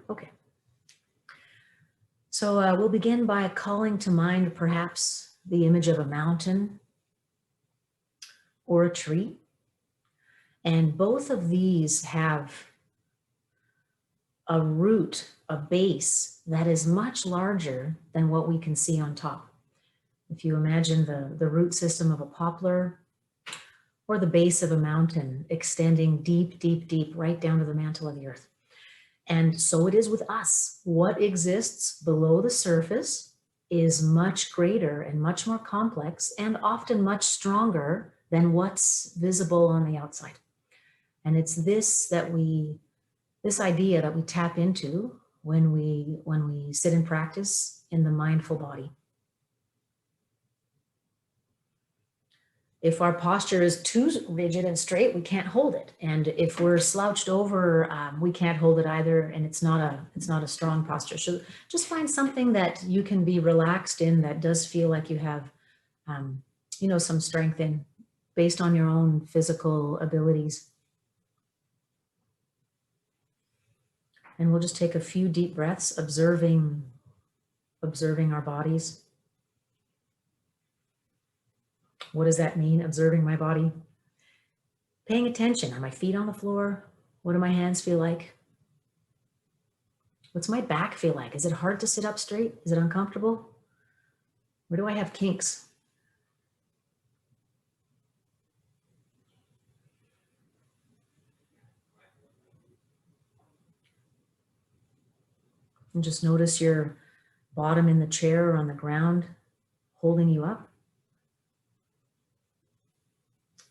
Okay. So we'll begin by calling to mind perhaps the image of a mountain or a tree. And both of these have a root, a base that is much larger than what we can see on top. If you imagine the root system of a poplar or the base of a mountain extending deep, deep, deep right down to the mantle of the earth. And so it is with us. What exists below the surface is much greater and much more complex and often much stronger than what's visible on the outside. And it's this idea that we tap into when we sit in practice in the mindful body. If our posture is too rigid and straight, we can't hold it. And if we're slouched over, we can't hold it either. And it's not a strong posture. So just find something that you can be relaxed in that does feel like you have, some strength in based on your own physical abilities. And we'll just take a few deep breaths, observing our bodies. What does that mean, observing my body? Paying attention. Are my feet on the floor? What do my hands feel like? What's my back feel like? Is it hard to sit up straight? Is it uncomfortable? Where do I have kinks? And just notice your bottom in the chair or on the ground holding you up.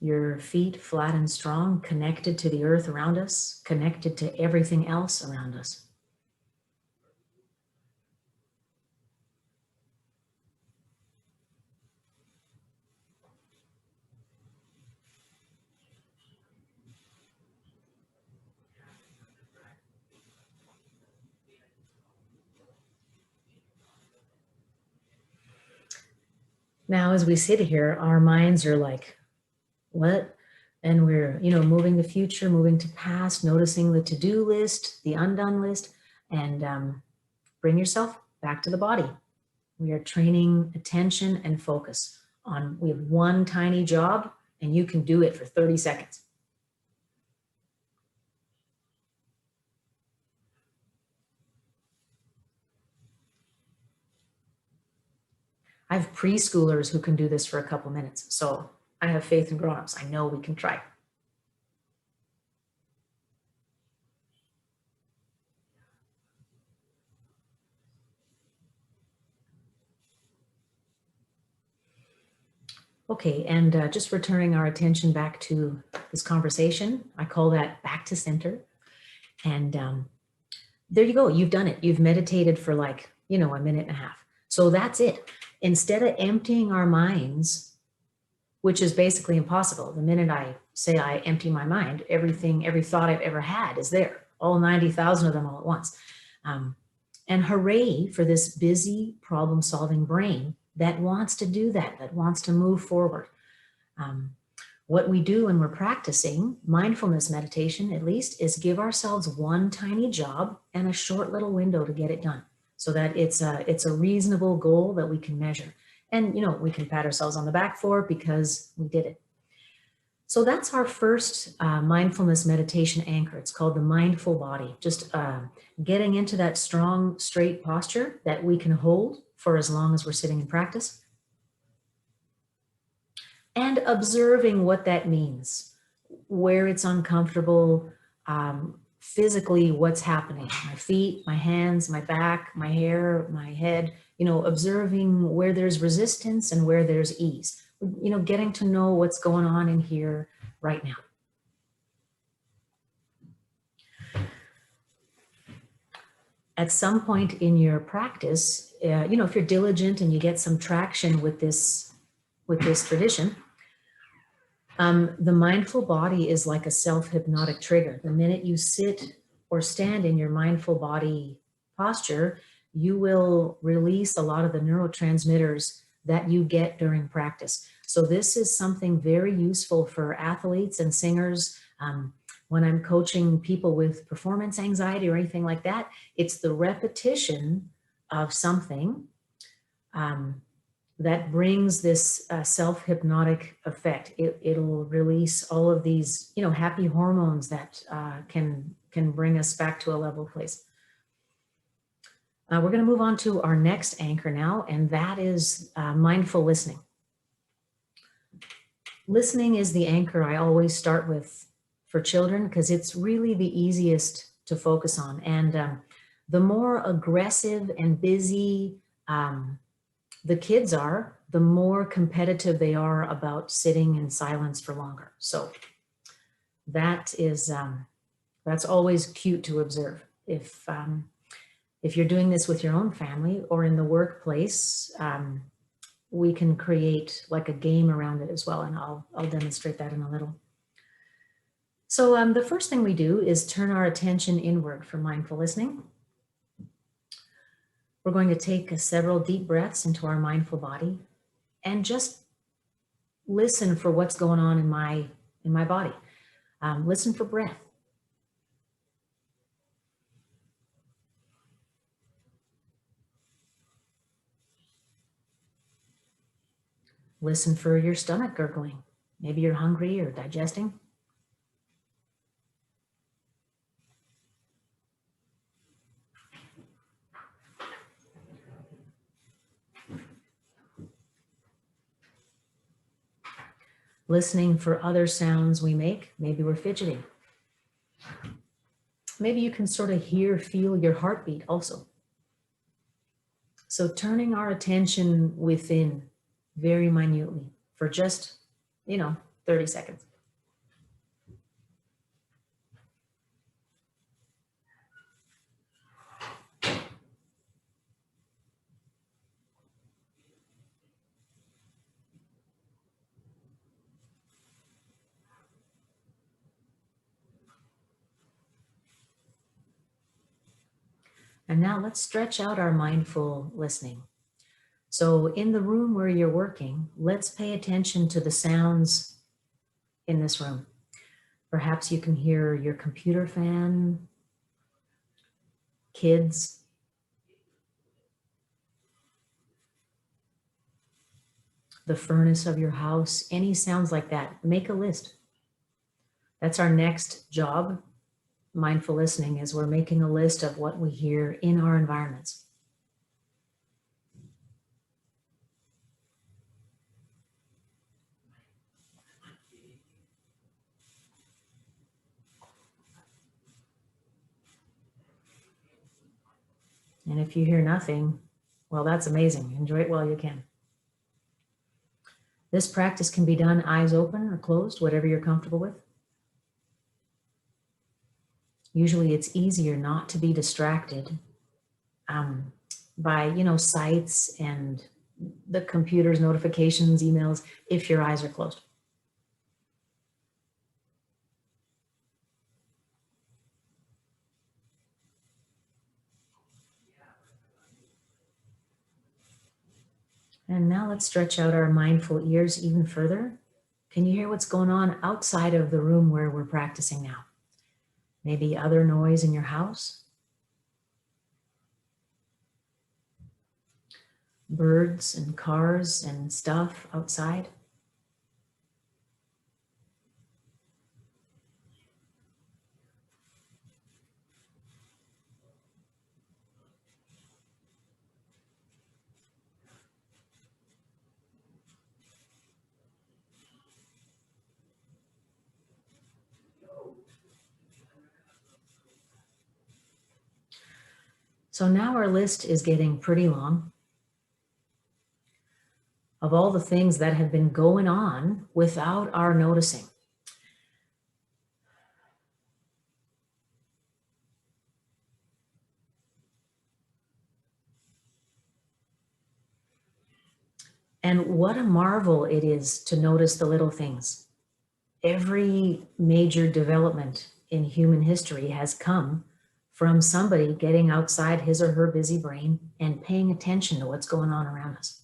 Your feet flat and strong, connected to the earth around us, connected to everything else around us. Now, as we sit here, our minds are like, what? And we're, moving to future, moving to past, noticing the to-do list, the undone list, and bring yourself back to the body. We are training attention and focus on, we have one tiny job and you can do it for 30 seconds. I have preschoolers who can do this for a couple minutes. So I have faith in grown-ups. I know we can try. Okay, and just returning our attention back to this conversation, I call that back to center. And there you go, you've done it. You've meditated for like, a minute and a half. So that's it. Instead of emptying our minds, which is basically impossible. The minute I say I empty my mind, every thought I've ever had is there, all 90,000 of them all at once. And hooray for this busy problem-solving brain that wants to do that wants to move forward. What we do when we're practicing mindfulness meditation, at least, is give ourselves one tiny job and a short little window to get it done, so that it's a reasonable goal that we can measure. And, we can pat ourselves on the back for because we did it. So that's our first mindfulness meditation anchor. It's called the mindful body. Just getting into that strong, straight posture that we can hold for as long as we're sitting in practice. And observing what that means, where it's uncomfortable, physically what's happening, my feet, my hands, my back, my hair, my head, observing where there's resistance and where there's ease, getting to know what's going on in here right now. At some point in your practice, if you're diligent and you get some traction with this tradition, the mindful body is like a self-hypnotic trigger. The minute you sit or stand in your mindful body posture, you will release a lot of the neurotransmitters that you get during practice. So this is something very useful for athletes and singers, When I'm coaching people with performance anxiety or anything like that, it's the repetition of something that brings this self-hypnotic effect. It'll release all of these, happy hormones that can bring us back to a level place. We're going to move on to our next anchor now, and that is mindful listening. Listening is the anchor I always start with for children because it's really the easiest to focus on. And the more aggressive and busy the kids are, the more competitive they are about sitting in silence for longer. So that's always cute to observe. If you're doing this with your own family or in the workplace, we can create like a game around it as well. And I'll demonstrate that in a little. So the first thing we do is turn our attention inward for mindful listening. We're going to take several deep breaths into our mindful body and just listen for what's going on in my body. Listen for breath. Listen for your stomach gurgling. Maybe you're hungry or digesting. Listening for other sounds we make. Maybe we're fidgeting. Maybe you can sort of feel your heartbeat also. So turning our attention within very minutely for just, 30 seconds. And now let's stretch out our mindful listening. So in the room where you're working, let's pay attention to the sounds in this room. Perhaps you can hear your computer fan, kids, the furnace of your house, any sounds like that. Make a list. That's our next job. Mindful listening is we're making a list of what we hear in our environments. And if you hear nothing, well, that's amazing. Enjoy it while you can. This practice can be done eyes open or closed, whatever you're comfortable with. Usually it's easier not to be distracted by, sights and the computer's notifications, emails, if your eyes are closed. And now let's stretch out our mindful ears even further. Can you hear what's going on outside of the room where we're practicing now? Maybe other noise in your house? Birds and cars and stuff outside? So now our list is getting pretty long of all the things that have been going on without our noticing. And what a marvel it is to notice the little things. Every major development in human history has come from somebody getting outside his or her busy brain and paying attention to what's going on around us.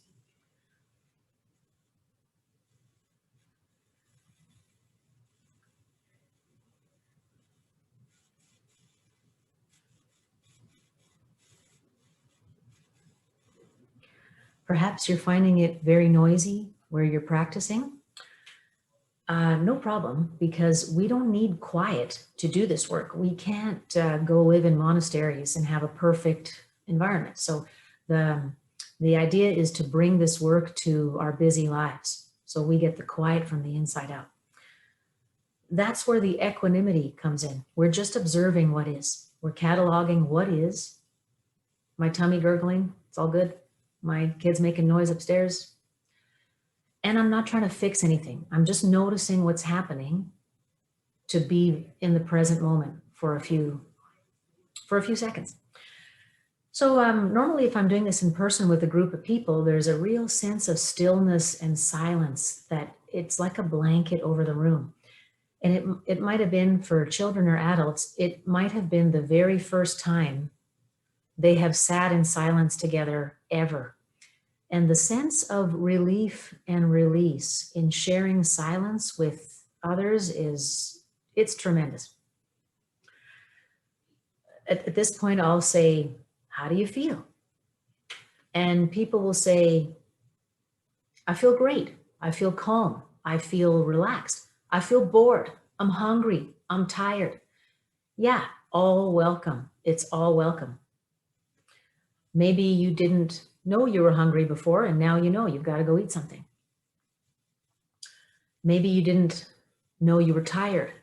Perhaps you're finding it very noisy where you're practicing. No problem, because we don't need quiet to do this work. We can't go live in monasteries and have a perfect environment. So the idea is to bring this work to our busy lives, so we get the quiet from the inside out. That's where the equanimity comes in. We're just observing what is. We're cataloging what is. My tummy gurgling, it's all good. My kid's making noise upstairs. And I'm not trying to fix anything. I'm just noticing what's happening to be in the present moment for a few seconds. So normally if I'm doing this in person with a group of people, there's a real sense of stillness and silence that it's like a blanket over the room. And it might have been for children or adults, it might have been the very first time they have sat in silence together ever. And the sense of relief and release in sharing silence with others it's tremendous. At this point, I'll say, how do you feel? And people will say, I feel great. I feel calm. I feel relaxed. I feel bored. I'm hungry. I'm tired. Yeah, all welcome. It's all welcome. Maybe you didn't know you were hungry before, and now you know you've got to go eat something. Maybe you didn't know you were tired,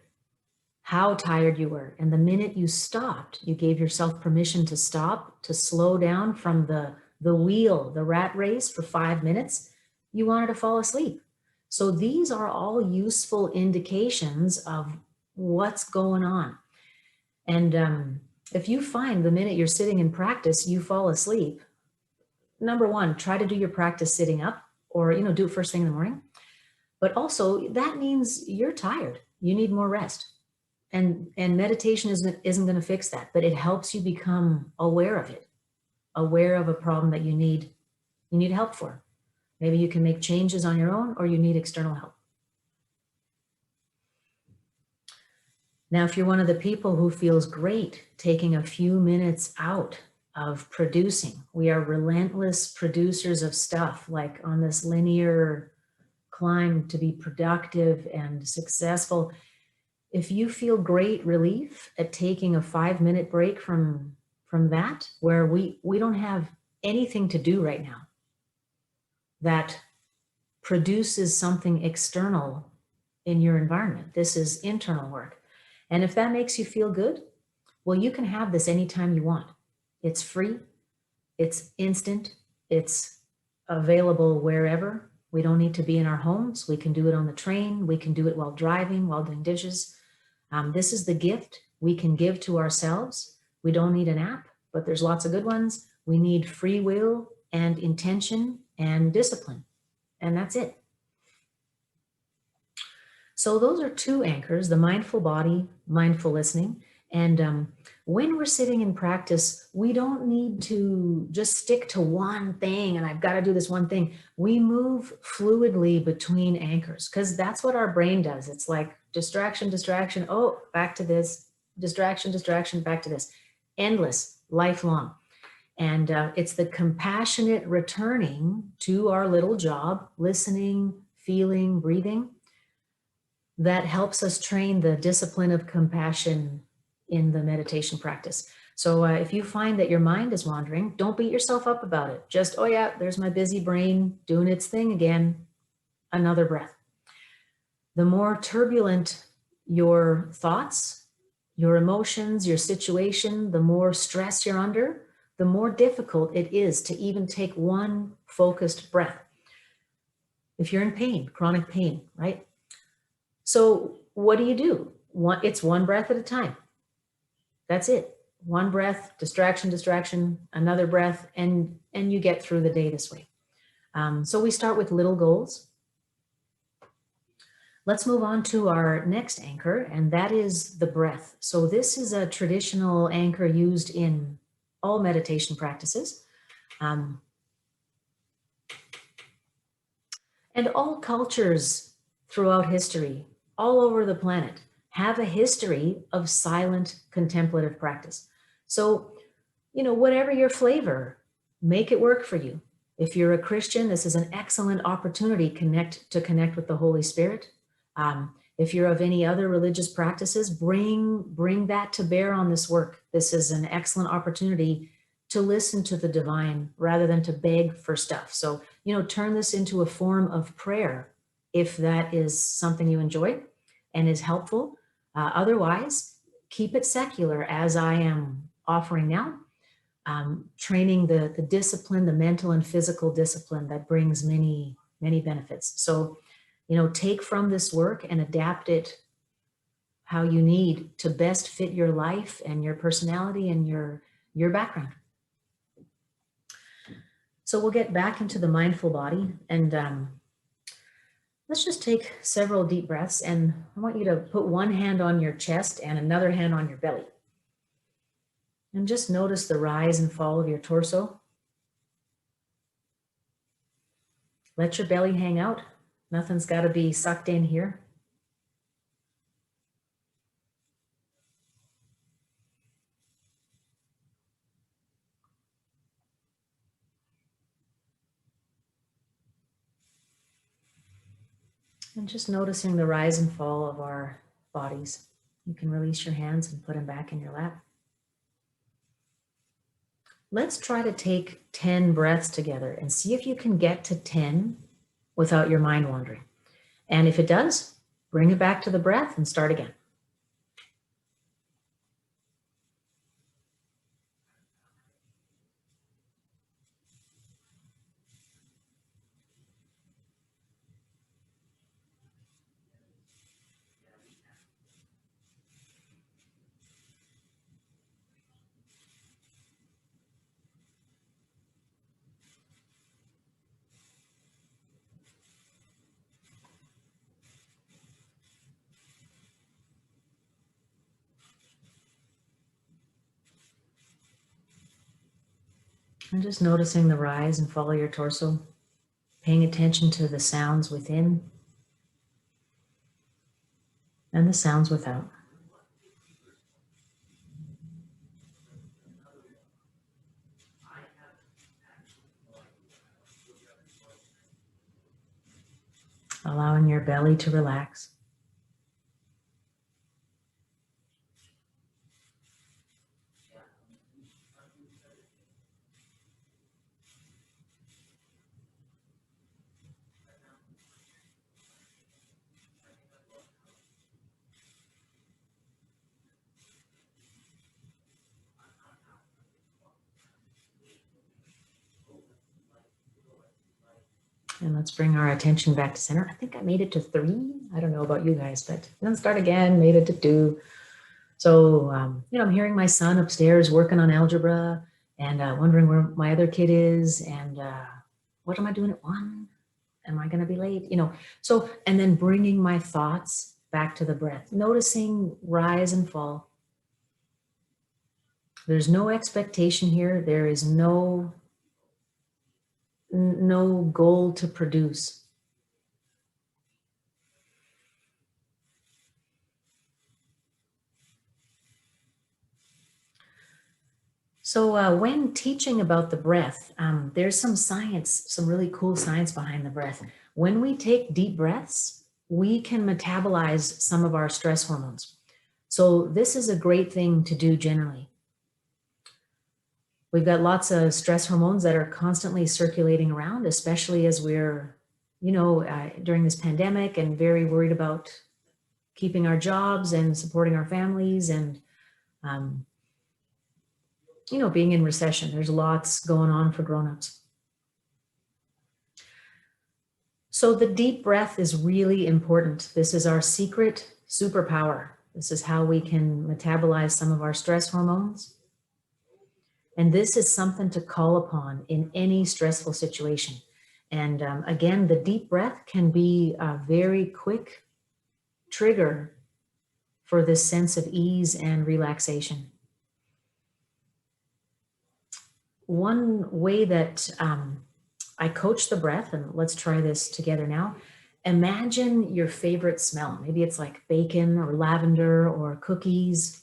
how tired you were. And the minute you stopped, you gave yourself permission to stop, to slow down from the wheel, the rat race for 5 minutes, you wanted to fall asleep. So these are all useful indications of what's going on. And if you find the minute you're sitting in practice, you fall asleep, number one, try to do your practice sitting up, or do it first thing in the morning. But also that means you're tired. You need more rest. And meditation isn't going to fix that, but it helps you become aware of it, aware of a problem that you need help for. Maybe you can make changes on your own, or you need external help. Now, if you're one of the people who feels great taking a few minutes out of producing, we are relentless producers of stuff, like on this linear climb to be productive and successful. If you feel great relief at taking a 5-minute break from that, where we don't have anything to do right now that produces something external in your environment. This is internal work. And if that makes you feel good, well, you can have this anytime you want. It's free, it's instant, it's available wherever. We don't need to be in our homes. We can do it on the train. We can do it while driving, while doing dishes. This is the gift we can give to ourselves. We don't need an app, but there's lots of good ones. We need free will and intention and discipline, and that's it. So those are two anchors, the mindful body, mindful listening. And when we're sitting in practice, we don't need to just stick to one thing and I've got to do this one thing. We move fluidly between anchors, because that's what our brain does. It's like distraction, distraction, oh, back to this, distraction, distraction, back to this. Endless, lifelong. And it's the compassionate returning to our little job, listening, feeling, breathing, that helps us train the discipline of compassion in the meditation practice. So if you find that your mind is wandering, don't beat yourself up about it. Just, oh yeah, there's my busy brain doing its thing again. Another breath. The more turbulent your thoughts, your emotions, your situation, the more stress you're under, the more difficult it is to even take one focused breath. If you're in pain, chronic pain, right? So what do? It's one breath at a time. That's it. One breath, distraction, distraction, another breath, and you get through the day this way. So we start with little goals. Let's move on to our next anchor, and that is the breath. So this is a traditional anchor used in all meditation practices. And all cultures throughout history, all over the planet, have a history of silent contemplative practice. So, whatever your flavor, make it work for you. If you're a Christian, this is an excellent opportunity to connect with the Holy Spirit. If you're of any other religious practices, bring that to bear on this work. This is an excellent opportunity to listen to the divine rather than to beg for stuff. So, turn this into a form of prayer if that is something you enjoy and is helpful. Otherwise, keep it secular as I am offering now. Training the discipline, the mental and physical discipline that brings many, many benefits. So, take from this work and adapt it how you need to best fit your life and your personality and your background. So we'll get back into the mindful body, and let's just take several deep breaths, and I want you to put one hand on your chest and another hand on your belly. And just notice the rise and fall of your torso. Let your belly hang out. Nothing's got to be sucked in here. And just noticing the rise and fall of our bodies. You can release your hands and put them back in your lap. Let's try to take 10 breaths together and see if you can get to 10 without your mind wandering. And if it does, bring it back to the breath and start again. And just noticing the rise and fall of your torso, paying attention to the sounds within and the sounds without. Allowing your belly to relax. And let's bring our attention back to center. I think I made it to 3. I don't know about you guys, but then start again, made it to 2. So, I'm hearing my son upstairs working on algebra and wondering where my other kid is and what am I doing at 1? Am I going to be late? So, and then bringing my thoughts back to the breath, noticing rise and fall. There's no expectation here. There is no goal to produce. So when teaching about the breath, there's some science, some really cool science behind the breath. When we take deep breaths, we can metabolize some of our stress hormones. So this is a great thing to do generally. We've got lots of stress hormones that are constantly circulating around, especially as we're, during this pandemic and very worried about keeping our jobs and supporting our families and, being in recession. There's lots going on for grown-ups. So the deep breath is really important. This is our secret superpower. This is how we can metabolize some of our stress hormones. And this is something to call upon in any stressful situation. And again, the deep breath can be a very quick trigger for this sense of ease and relaxation. One way that I coach the breath, and let's try this together now. Imagine your favorite smell. Maybe it's like bacon or lavender or cookies.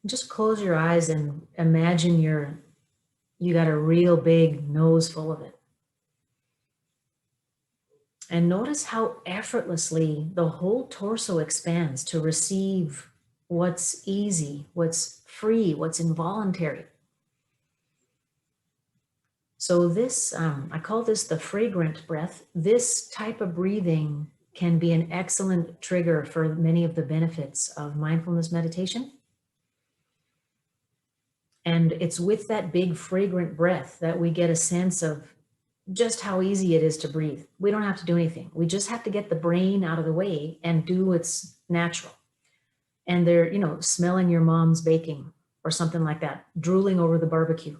Just close your eyes and imagine you're You got a real big nose full of it. And notice how effortlessly the whole torso expands to receive what's easy, what's free, what's involuntary. So this, I call this the fragrant breath. This type of breathing can be an excellent trigger for many of the benefits of mindfulness meditation. And it's with that big fragrant breath that we get a sense of just how easy it is to breathe. We don't have to do anything. We just have to get the brain out of the way and do what's natural. And they're, smelling your mom's baking or something like that, drooling over the barbecue.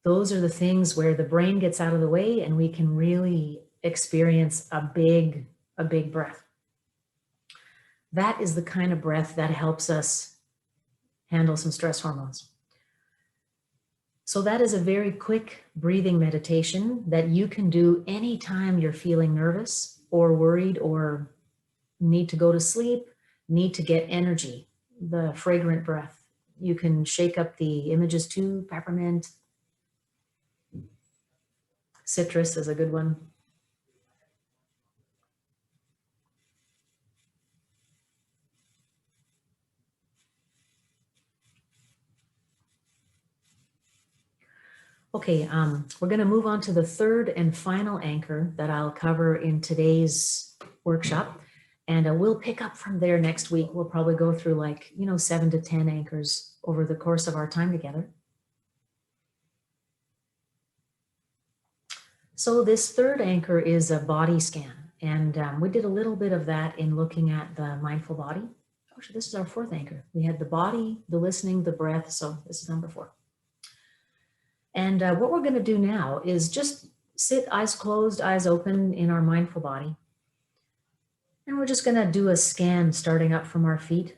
Those are the things where the brain gets out of the way and we can really experience a big breath. That is the kind of breath that helps us handle some stress hormones. So that is a very quick breathing meditation that you can do anytime you're feeling nervous or worried or need to go to sleep, need to get energy. The fragrant breath. You can shake up the images too, peppermint. Citrus is a good one. Okay, we're going to move on to the third and final anchor that I'll cover in today's workshop. And we'll pick up from there next week. We'll probably go through 7 to 10 anchors over the course of our time together. So this third anchor is a body scan. And we did a little bit of that in looking at the mindful body. Actually, this is our fourth anchor. We had the body, the listening, the breath. So this is number 4. And what we're going to do now is just sit eyes closed, eyes open in our mindful body. And we're just going to do a scan starting up from our feet.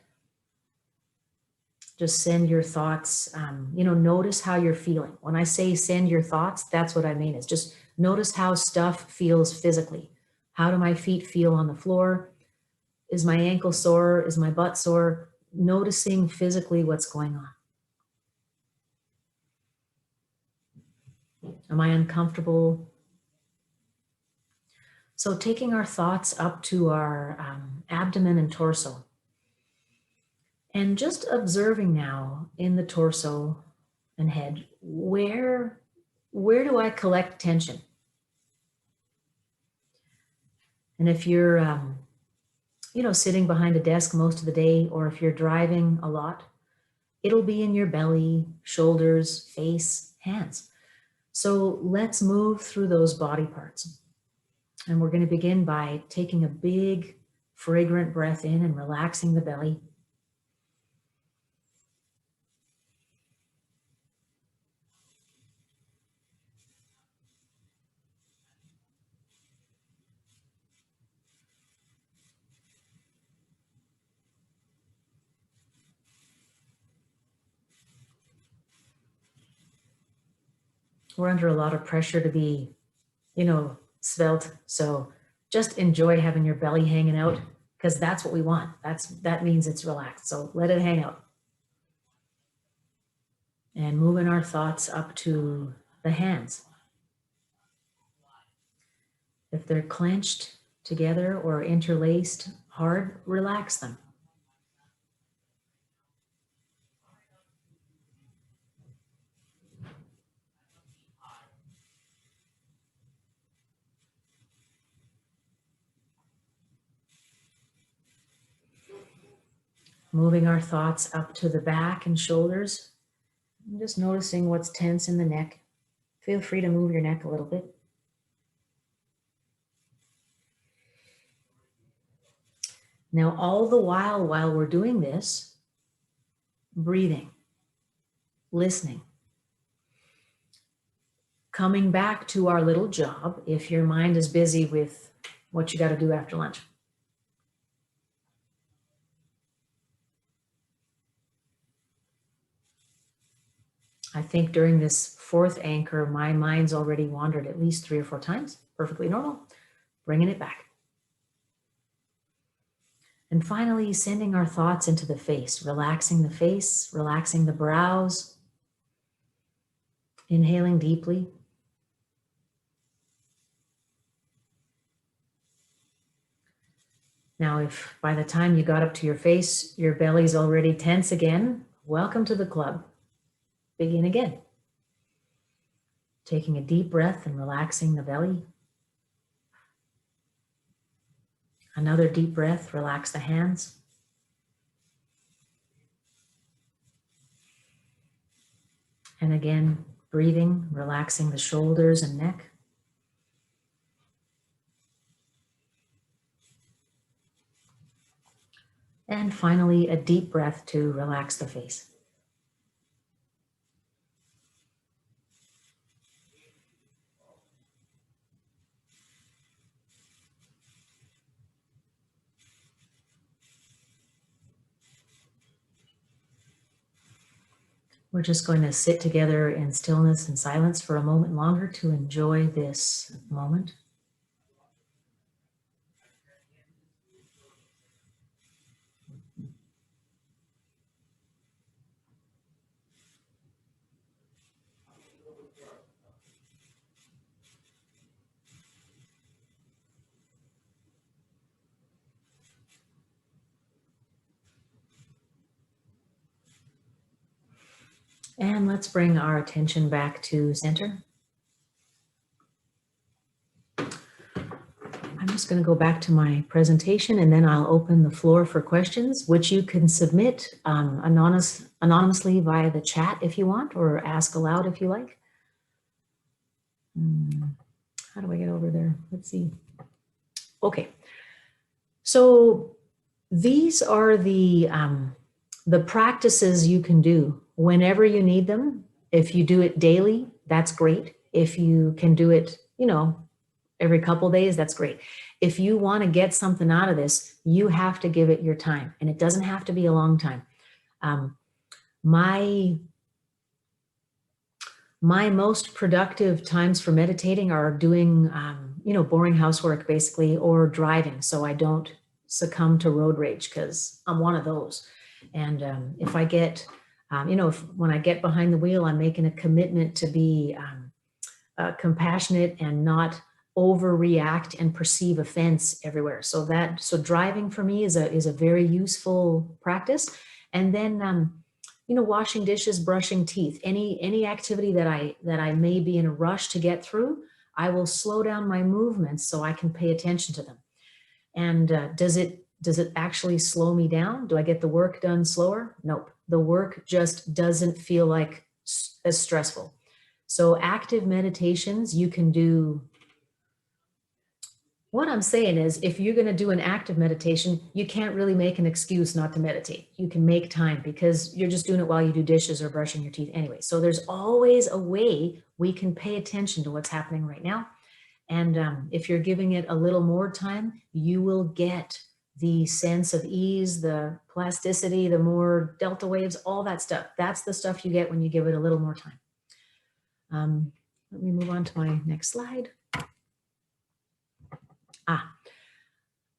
Just send your thoughts, notice how you're feeling. When I say send your thoughts, that's what I mean. Is just notice how stuff feels physically. How do my feet feel on the floor? Is my ankle sore? Is my butt sore? Noticing physically what's going on. Am I uncomfortable? So taking our thoughts up to our abdomen and torso. And just observing now in the torso and head, where do I collect tension? And if you're, sitting behind a desk most of the day, or if you're driving a lot, it'll be in your belly, shoulders, face, hands. So let's move through those body parts. And we're going to begin by taking a big, fragrant breath in and relaxing the belly. We're under a lot of pressure to be, svelte. So just enjoy having your belly hanging out, because that's what we want. That means it's relaxed. So let it hang out. And moving our thoughts up to the hands. If they're clenched together or interlaced hard, relax them. Moving our thoughts up to the back and shoulders. And just noticing what's tense in the neck. Feel free to move your neck a little bit. Now, all the while we're doing this, breathing, listening, coming back to our little job if your mind is busy with what you got to do after lunch. I think during this fourth anchor, my mind's already wandered at least 3 or 4 times. Perfectly normal. Bringing it back. And finally, sending our thoughts into the face, relaxing the brows. Inhaling deeply. Now, if by the time you got up to your face, your belly's already tense again, welcome to the club. Begin again. Taking a deep breath and relaxing the belly. Another deep breath, relax the hands. And again, breathing, relaxing the shoulders and neck. And finally, a deep breath to relax the face. We're just going to sit together in stillness and silence for a moment longer to enjoy this moment. And let's bring our attention back to center. I'm just going to go back to my presentation and then I'll open the floor for questions, which you can submit anonymously via the chat if you want, or ask aloud if you like. How do I get over there? Let's see. Okay. So these are the practices you can do whenever you need them. If you do it daily, that's great. If you can do it, every couple days, that's great. If you want to get something out of this, you have to give it your time, and it doesn't have to be a long time. My most productive times for meditating are doing, boring housework basically, or driving, so I don't succumb to road rage, because I'm one of those. And if I get, when I get behind the wheel, I'm making a commitment to be compassionate and not overreact and perceive offense everywhere. So driving for me is a very useful practice. And then, washing dishes, brushing teeth, any activity that I may be in a rush to get through, I will slow down my movements so I can pay attention to them. And does it actually slow me down? Do I get the work done slower? Nope. The work just doesn't feel like as stressful. So active meditations, you can do. What I'm saying is, if you're going to do an active meditation, you can't really make an excuse not to meditate. You can make time because you're just doing it while you do dishes or brushing your teeth anyway. So there's always a way we can pay attention to what's happening right now. And if you're giving it a little more time, you will get the sense of ease, the plasticity, the more delta waves, all that stuff. That's the stuff you get when you give it a little more time. Let me move on to my next slide.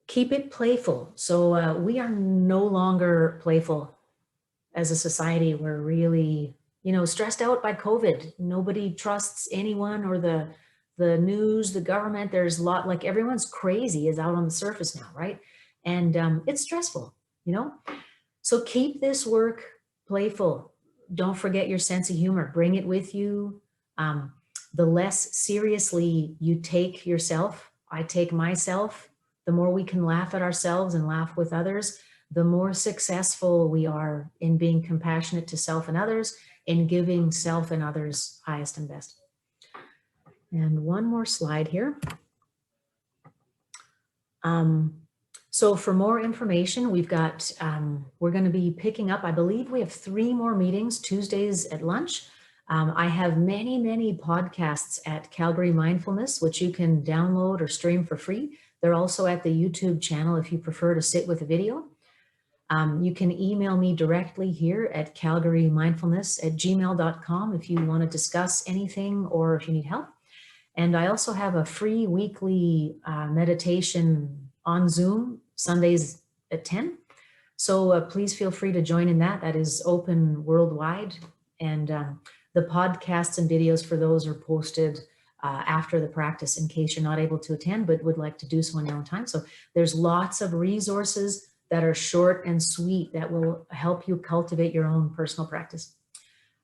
Keep it playful. So we are no longer playful as a society. We're really, stressed out by COVID. Nobody trusts anyone or the news, the government. There's a lot, like everyone's crazy is out on the surface now, right? And it's stressful, So keep this work playful. Don't forget your sense of humor. Bring it with you. The less seriously you take yourself, I take myself, the more we can laugh at ourselves and laugh with others, the more successful we are in being compassionate to self and others, in giving self and others highest and best. And one more slide here. So for more information, we've got, we're going to be picking up, I believe we have 3 more meetings, Tuesdays at lunch. I have many, many podcasts at Calgary Mindfulness, which you can download or stream for free. They're also at the YouTube channel if you prefer to sit with a video. You can email me directly here at calgarymindfulness@gmail.com if you want to discuss anything or if you need help. And I also have a free weekly meditation on Zoom, Sundays at 10. So please feel free to join in that. That is open worldwide. And The podcasts and videos for those are posted after the practice in case you're not able to attend but would like to do so on your own time. So there's lots of resources that are short and sweet that will help you cultivate your own personal practice.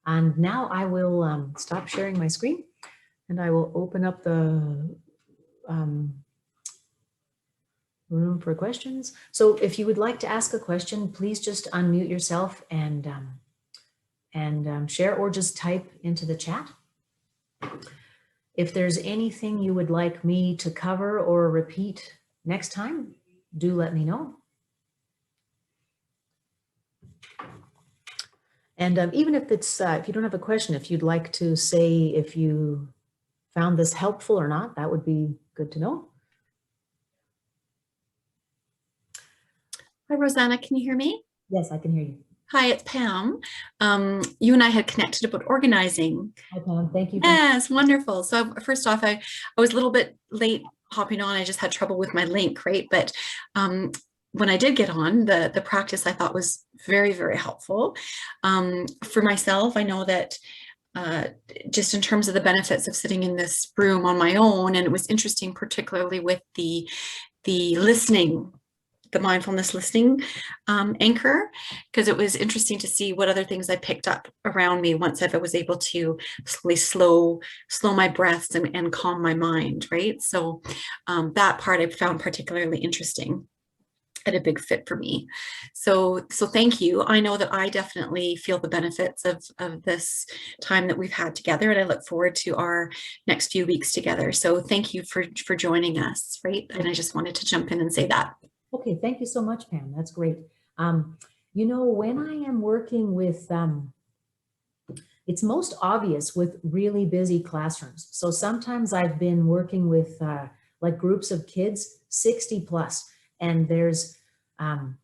And now I will stop sharing my screen and I will open up the room for questions. So if you would like to ask a question, please just unmute yourself and share, or just type into the chat. If there's anything you would like me to cover or repeat next time, do let me know. And even if it's, if you don't have a question, if you'd like to say if you found this helpful or not, that would be good to know. Hi, Rosanna, can you hear me? Yes, I can hear you. Hi, it's Pam. You and I had connected about organizing. Hi, Pam. Thank you. Yes, wonderful. So first off, I was a little bit late hopping on. I just had trouble with my link, right? But when I did get on, the practice I thought was very, very helpful. For myself, I know that just in terms of the benefits of sitting in this room on my own, and it was interesting, particularly with the listening, the mindfulness listening anchor, because it was interesting to see what other things I picked up around me once I was able to slow my breaths and calm my mind, right? So that part I found particularly interesting and a big fit for me. So thank you. I know that I definitely feel the benefits of this time that we've had together, and I look forward to our next few weeks together. So thank you for joining us, right? And I just wanted to jump in and say that. Okay, thank you so much, Pam. That's great. You know, when I am working with, it's most obvious with really busy classrooms. So sometimes I've been working with like groups of kids, 60 plus, and there's, you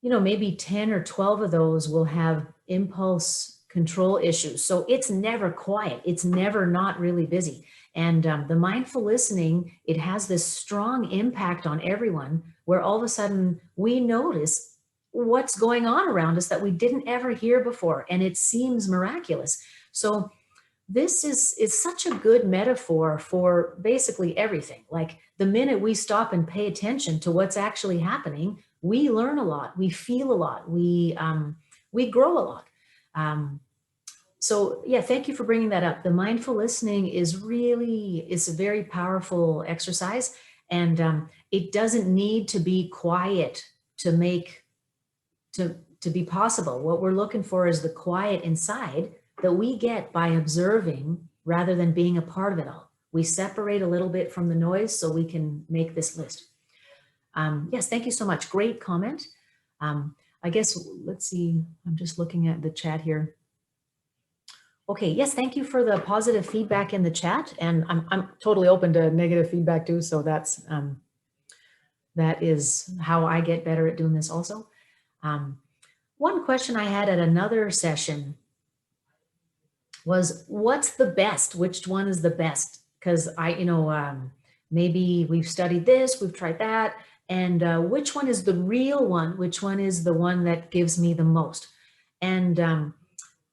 know, maybe 10 or 12 of those will have impulse control issues. So it's never quiet. It's never not really busy. And the mindful listening, it has this strong impact on everyone where all of a sudden we notice what's going on around us that we didn't ever hear before. And it seems miraculous. So this is such a good metaphor for basically everything. Like the minute we stop and pay attention to what's actually happening, we learn a lot, we feel a lot, we grow a lot. So yeah, thank you for bringing that up. The mindful listening is a very powerful exercise, and it doesn't need to be quiet to be possible. What we're looking for is the quiet inside that we get by observing rather than being a part of it all. We separate a little bit from the noise so we can make this list. Yes, thank you so much. Great comment. I guess, let's see, I'm just looking at the chat here. Okay, yes, thank you for the positive feedback in the chat, and I'm totally open to negative feedback too, so that is how I get better at doing this also. One question I had at another session was, what's the best? Which one is the best? Because maybe we've studied this, we've tried that, and which one is the real one? Which one is the one that gives me the most? And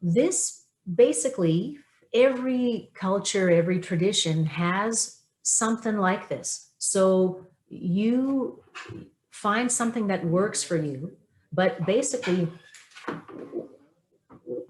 this basically, every culture, every tradition has something like this. So you find something that works for you, but basically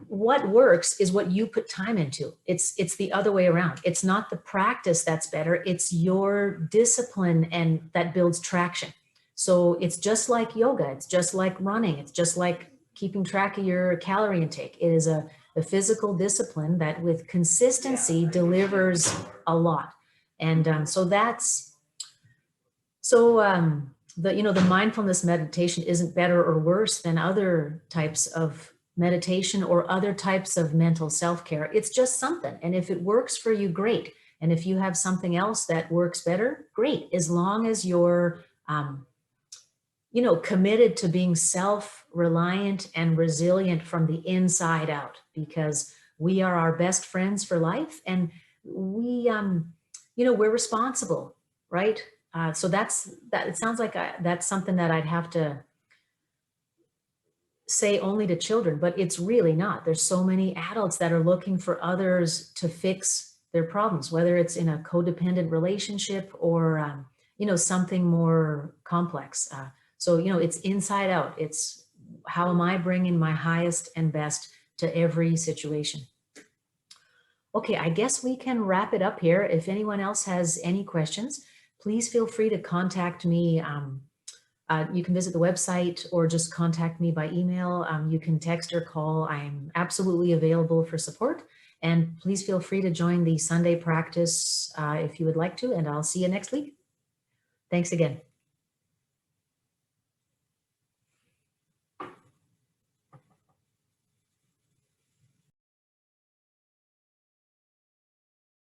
what works is what you put time into. It's the other way around. It's not the practice that's better, it's your discipline and that builds traction. So it's just like yoga, it's just like running, it's just like keeping track of your calorie intake. It is a physical discipline that with consistency delivers a lot. And so that's, so the mindfulness meditation isn't better or worse than other types of meditation or other types of mental self-care. It's just something. And if it works for you, great. And if you have something else that works better, great. As long as you're, committed to being self-reliant and resilient from the inside out, because we are our best friends for life, and we're responsible, right? So that. It sounds like that's something that I'd have to say only to children, but it's really not. There's so many adults that are looking for others to fix their problems, whether it's in a codependent relationship or, something more complex. So, it's inside out. It's how am I bringing my highest and best to every situation? Okay, I guess we can wrap it up here. If anyone else has any questions, please feel free to contact me. You can visit the website or just contact me by email. You can text or call. I'm absolutely available for support. And please feel free to join the Sunday practice if you would like to, and I'll see you next week. Thanks again.